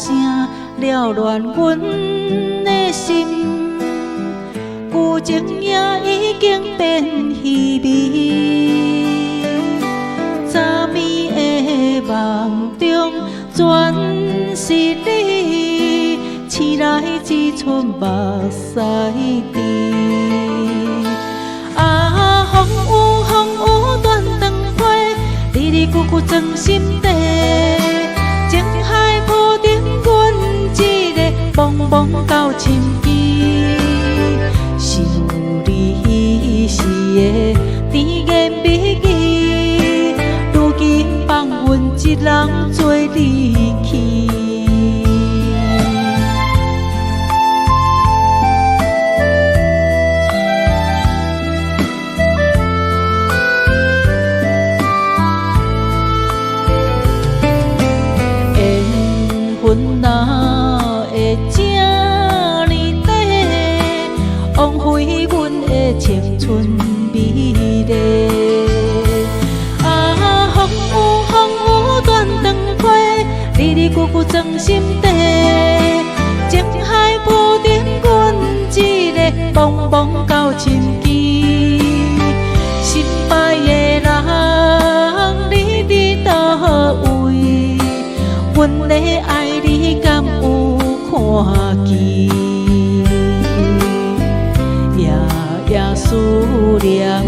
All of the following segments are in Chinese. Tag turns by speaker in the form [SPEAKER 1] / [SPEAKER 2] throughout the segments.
[SPEAKER 1] 声了乱阮的心，旧情也已经变虚伪。昨暝的梦中全是你，醒来只剩目屎滴。啊，风雨断肠花，离离久久装心底。情海无定，阮一个茫茫到深机。是你是的甜言蜜语，如今放阮一人做离去。阮哪会这呢短，枉费阮的青春美丽。啊，风雨断肠花，离离久久装心底。情海无定，阮一个茫茫到深机。失败的人，你伫倒位？阮的爱你敢有看见？夜夜思念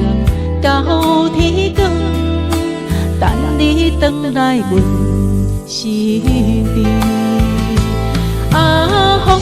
[SPEAKER 1] 到天光，等你回来阮身边。啊，风雨